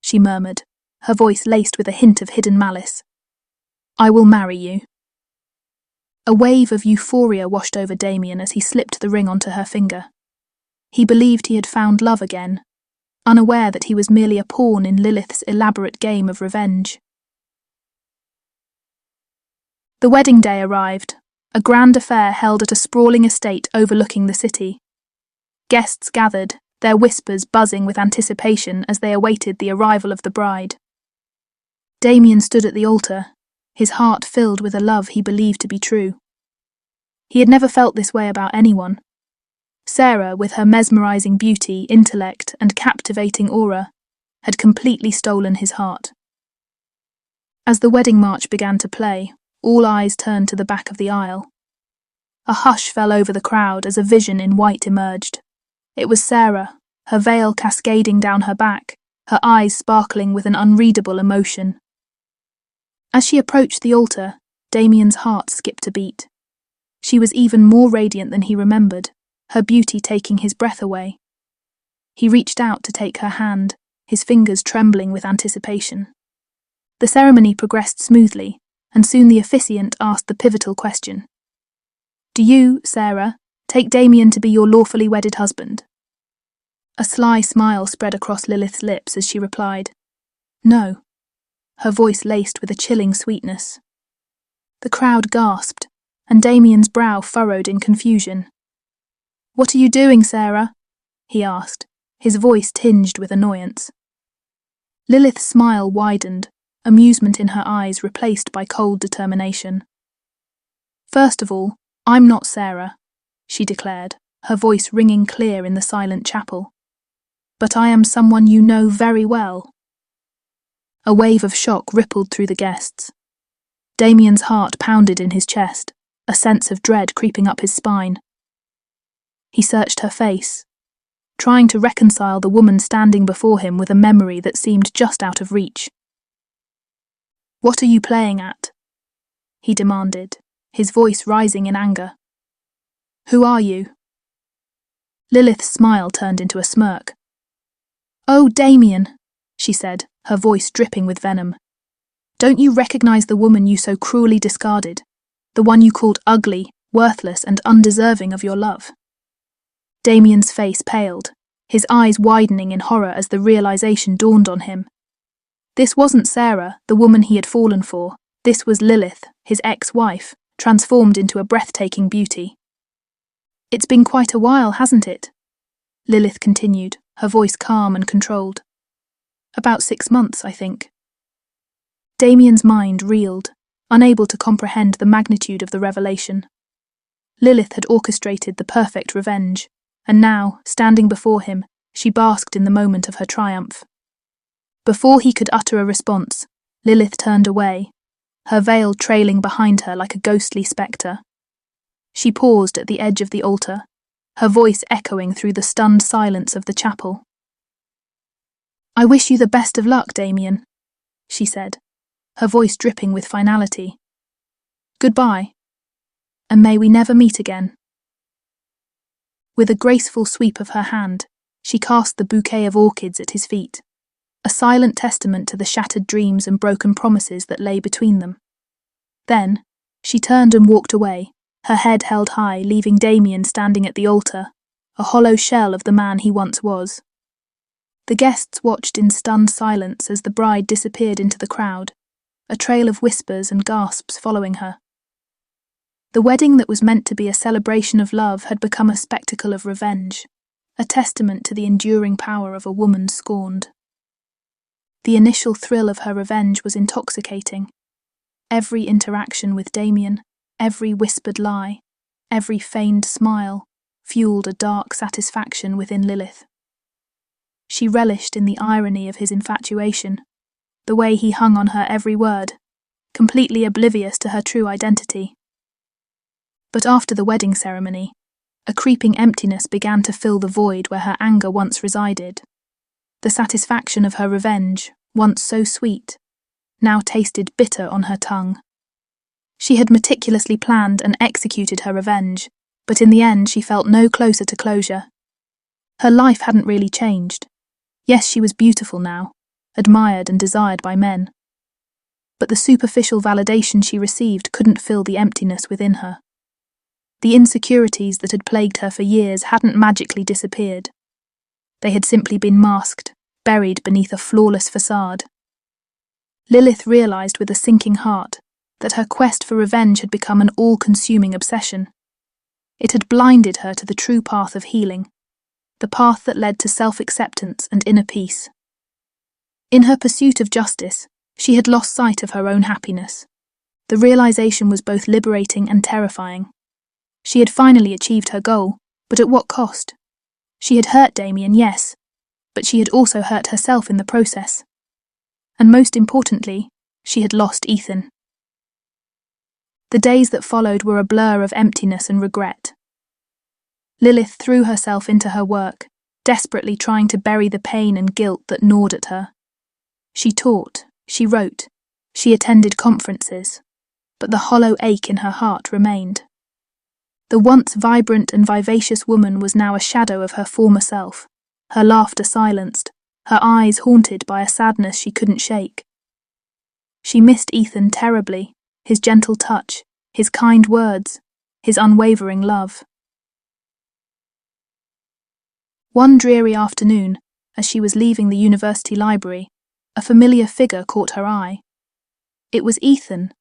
she murmured, her voice laced with a hint of hidden malice. "I will marry you." A wave of euphoria washed over Damien as he slipped the ring onto her finger. He believed he had found love again, unaware that he was merely a pawn in Lilith's elaborate game of revenge. The wedding day arrived, a grand affair held at a sprawling estate overlooking the city. Guests gathered, their whispers buzzing with anticipation as they awaited the arrival of the bride. Damien stood at the altar, his heart filled with a love he believed to be true. He had never felt this way about anyone. Sarah, with her mesmerizing beauty, intellect, and captivating aura, had completely stolen his heart. As the wedding march began to play, all eyes turned to the back of the aisle. A hush fell over the crowd as a vision in white emerged. It was Sarah, her veil cascading down her back, her eyes sparkling with an unreadable emotion. As she approached the altar, Damien's heart skipped a beat. She was even more radiant than he remembered, her beauty taking his breath away. He reached out to take her hand, his fingers trembling with anticipation. The ceremony progressed smoothly, and soon the officiant asked the pivotal question. "Do you, Sarah, take Damien to be your lawfully wedded husband?" A sly smile spread across Lilith's lips as she replied, "No," her voice laced with a chilling sweetness. The crowd gasped, and Damien's brow furrowed in confusion. "What are you doing, Sarah?" he asked, his voice tinged with annoyance. Lilith's smile widened, amusement in her eyes replaced by cold determination. "First of all, I'm not Sarah," she declared, her voice ringing clear in the silent chapel. "But I am someone you know very well." A wave of shock rippled through the guests. Damien's heart pounded in his chest, a sense of dread creeping up his spine. He searched her face, trying to reconcile the woman standing before him with a memory that seemed just out of reach. "What are you playing at?" he demanded, his voice rising in anger. "Who are you?" Lilith's smile turned into a smirk. "Oh, Damien," she said, her voice dripping with venom. "Don't you recognize the woman you so cruelly discarded? The one you called ugly, worthless, and undeserving of your love?" Damien's face paled, his eyes widening in horror as the realization dawned on him. This wasn't Sarah, the woman he had fallen for. This was Lilith, his ex-wife, transformed into a breathtaking beauty. "It's been quite a while, hasn't it?" Lilith continued, her voice calm and controlled. About 6 months, I think. Damien's mind reeled, unable to comprehend the magnitude of the revelation. Lilith had orchestrated the perfect revenge, and now, standing before him, she basked in the moment of her triumph. Before he could utter a response, Lilith turned away, her veil trailing behind her like a ghostly spectre. She paused at the edge of the altar, her voice echoing through the stunned silence of the chapel. "I wish you the best of luck, Damien," she said, her voice dripping with finality. "Goodbye, and may we never meet again." With a graceful sweep of her hand, she cast the bouquet of orchids at his feet, a silent testament to the shattered dreams and broken promises that lay between them. Then, she turned and walked away, her head held high, leaving Damien standing at the altar, a hollow shell of the man he once was. The guests watched in stunned silence as the bride disappeared into the crowd, a trail of whispers and gasps following her. The wedding that was meant to be a celebration of love had become a spectacle of revenge, a testament to the enduring power of a woman scorned. The initial thrill of her revenge was intoxicating. Every interaction with Damien, every whispered lie, every feigned smile, fueled a dark satisfaction within Lilith. She relished in the irony of his infatuation, the way he hung on her every word, completely oblivious to her true identity. But after the wedding ceremony, a creeping emptiness began to fill the void where her anger once resided. The satisfaction of her revenge, once so sweet, now tasted bitter on her tongue. She had meticulously planned and executed her revenge, but in the end she felt no closer to closure. Her life hadn't really changed. Yes, she was beautiful now, admired and desired by men. But the superficial validation she received couldn't fill the emptiness within her. The insecurities that had plagued her for years hadn't magically disappeared. They had simply been masked, buried beneath a flawless facade. Lilith realized with a sinking heart that her quest for revenge had become an all-consuming obsession. It had blinded her to the true path of healing, the path that led to self-acceptance and inner peace. In her pursuit of justice, she had lost sight of her own happiness. The realization was both liberating and terrifying. She had finally achieved her goal, but at what cost? She had hurt Damien, yes, but she had also hurt herself in the process. And most importantly, she had lost Ethan. The days that followed were a blur of emptiness and regret. Lilith threw herself into her work, desperately trying to bury the pain and guilt that gnawed at her. She taught, she wrote, she attended conferences, but the hollow ache in her heart remained. The once vibrant and vivacious woman was now a shadow of her former self, her laughter silenced, her eyes haunted by a sadness she couldn't shake. She missed Ethan terribly, his gentle touch, his kind words, his unwavering love. One dreary afternoon, as she was leaving the university library, a familiar figure caught her eye. It was Ethan,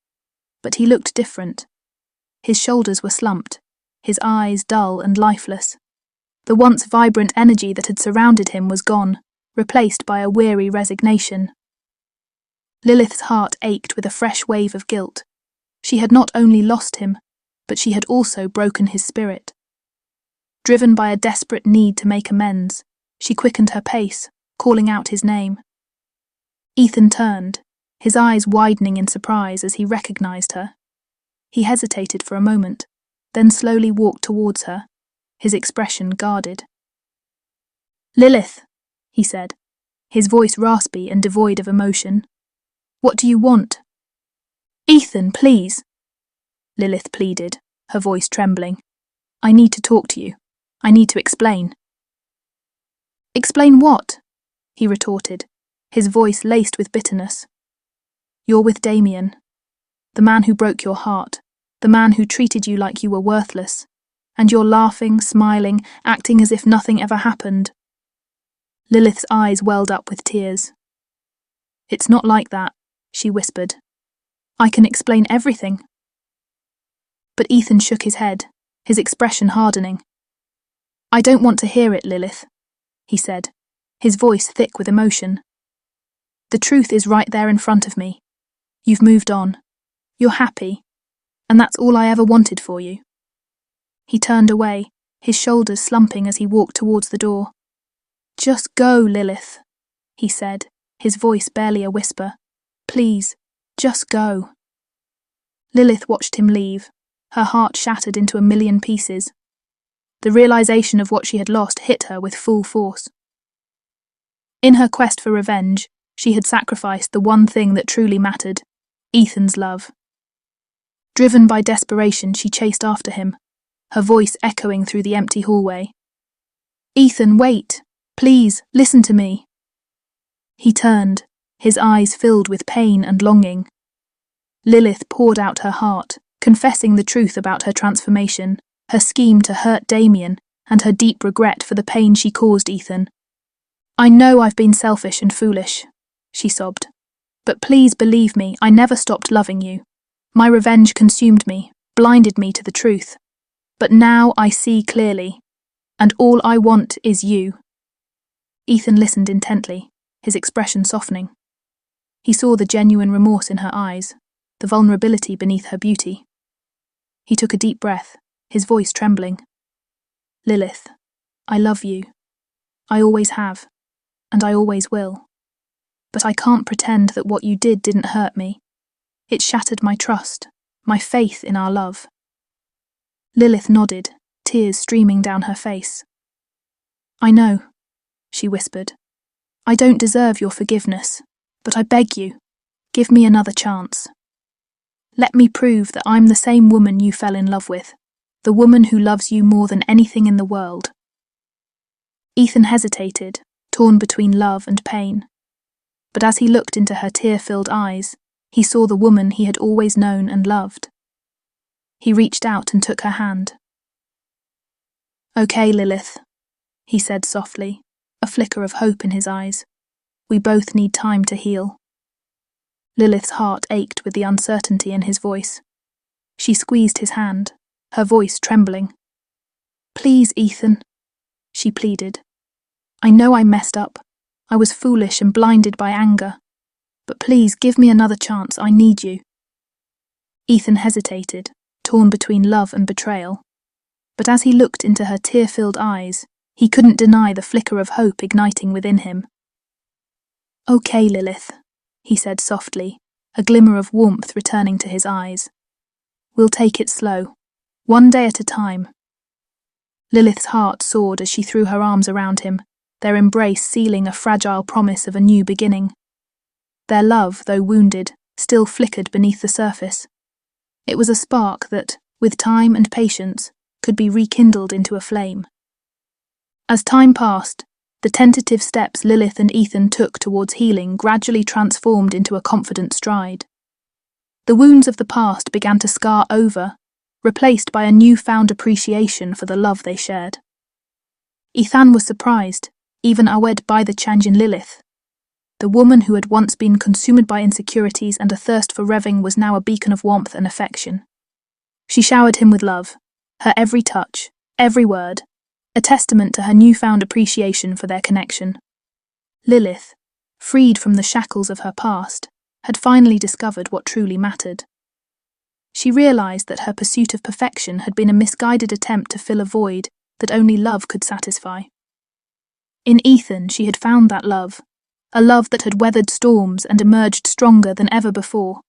but he looked different. His shoulders were slumped, his eyes dull and lifeless. The once vibrant energy that had surrounded him was gone, replaced by a weary resignation. Lilith's heart ached with a fresh wave of guilt. She had not only lost him, but she had also broken his spirit. Driven by a desperate need to make amends, she quickened her pace, calling out his name. Ethan turned, his eyes widening in surprise as he recognized her. He hesitated for a moment, then slowly walked towards her, his expression guarded. "Lilith," he said, his voice raspy and devoid of emotion. "What do you want?" "Ethan, please," Lilith pleaded, her voice trembling. "I need to talk to you. I need to explain." "Explain what?" he retorted, his voice laced with bitterness. "You're with Damien, the man who broke your heart, the man who treated you like you were worthless, and you're laughing, smiling, acting as if nothing ever happened." Lilith's eyes welled up with tears. "It's not like that," she whispered. "I can explain everything." But Ethan shook his head, his expression hardening. "I don't want to hear it, Lilith. he said, his voice thick with emotion. The truth is right there in front of me. You've moved on. You're happy. And that's all I ever wanted for you. He turned away, his shoulders slumping as he walked towards the door. Just go, Lilith, he said, his voice barely a whisper. Please, just go. Lilith watched him leave, her heart shattered into a million pieces. The realization of what she had lost hit her with full force. In her quest for revenge, she had sacrificed the one thing that truly mattered, Ethan's love. Driven by desperation, she chased after him, her voice echoing through the empty hallway. Ethan, wait! Please, listen to me! He turned, his eyes filled with pain and longing. Lilith poured out her heart, confessing the truth about her transformation, her scheme to hurt Damien, and her deep regret for the pain she caused Ethan. I know I've been selfish and foolish, she sobbed. But please believe me, I never stopped loving you. My revenge consumed me, blinded me to the truth. But now I see clearly, and all I want is you. Ethan listened intently, his expression softening. He saw the genuine remorse in her eyes, the vulnerability beneath her beauty. He took a deep breath, his voice trembling. Lilith, I love you. I always have, and I always will. But I can't pretend that what you did didn't hurt me. It shattered my trust, my faith in our love. Lilith nodded, tears streaming down her face. I know, she whispered. I don't deserve your forgiveness, but I beg you, give me another chance. Let me prove that I'm the same woman you fell in love with, the woman who loves you more than anything in the world. Ethan hesitated, torn between love and pain. But as he looked into her tear-filled eyes, he saw the woman he had always known and loved. He reached out and took her hand. Okay, Lilith, he said softly, a flicker of hope in his eyes. We both need time to heal. Lilith's heart ached with the uncertainty in his voice. She squeezed his hand, her voice trembling. Please, Ethan, she pleaded. I know I messed up. I was foolish and blinded by anger. But please give me another chance, I need you. Ethan hesitated, torn between love and betrayal. But as he looked into her tear-filled eyes, he couldn't deny the flicker of hope igniting within him. Okay, Lilith, he said softly, a glimmer of warmth returning to his eyes. We'll take it slow, one day at a time. Lilith's heart soared as she threw her arms around him, their embrace sealing a fragile promise of a new beginning. Their love, though wounded, still flickered beneath the surface. It was a spark that, with time and patience, could be rekindled into a flame. As time passed, the tentative steps Lilith and Ethan took towards healing gradually transformed into a confident stride. The wounds of the past began to scar over, replaced by a newfound appreciation for the love they shared. Ethan was surprised, even awed by the change in Lilith. The woman who had once been consumed by insecurities and a thirst for revving was now a beacon of warmth and affection. She showered him with love, her every touch, every word, a testament to her newfound appreciation for their connection. Lilith, freed from the shackles of her past, had finally discovered what truly mattered. She realized that her pursuit of perfection had been a misguided attempt to fill a void that only love could satisfy. In Ethan, she had found that love, a love that had weathered storms and emerged stronger than ever before.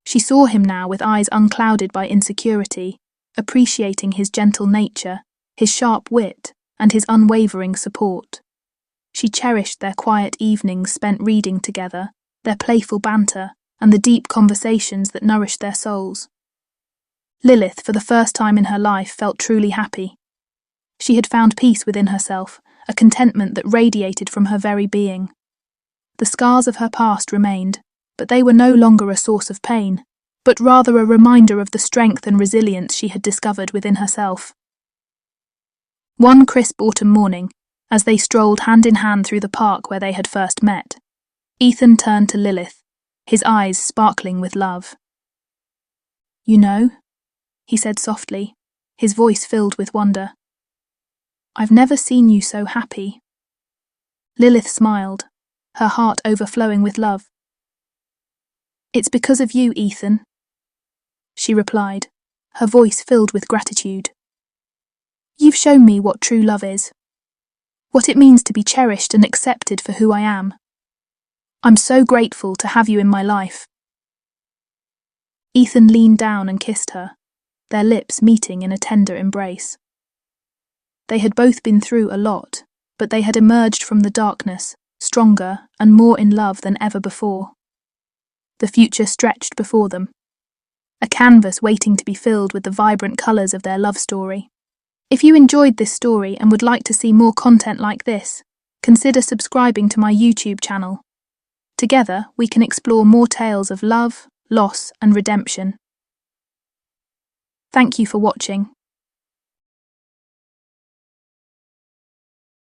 She saw him now with eyes unclouded by insecurity, appreciating his gentle nature, his sharp wit, and his unwavering support. She cherished their quiet evenings spent reading together, their playful banter, and the deep conversations that nourished their souls. Lilith, for the first time in her life, felt truly happy. She had found peace within herself, a contentment that radiated from her very being. The scars of her past remained, but they were no longer a source of pain, but rather a reminder of the strength and resilience she had discovered within herself. One crisp autumn morning, as they strolled hand in hand through the park where they had first met, Ethan turned to Lilith, his eyes sparkling with love. You know, he said softly, his voice filled with wonder. I've never seen you so happy, Lilith smiled, her heart overflowing with love. "It's because of you, Ethan," she replied, her voice filled with gratitude. "You've shown me what true love is, what it means to be cherished and accepted for who I am. I'm so grateful to have you in my life." Ethan leaned down and kissed her, their lips meeting in a tender embrace. They had both been through a lot, but they had emerged from the darkness, stronger and more in love than ever before. The future stretched before them, a canvas waiting to be filled with the vibrant colours of their love story. If you enjoyed this story and would like to see more content like this, consider subscribing to my YouTube channel. Together, we can explore more tales of love, loss, and redemption. Thank you for watching.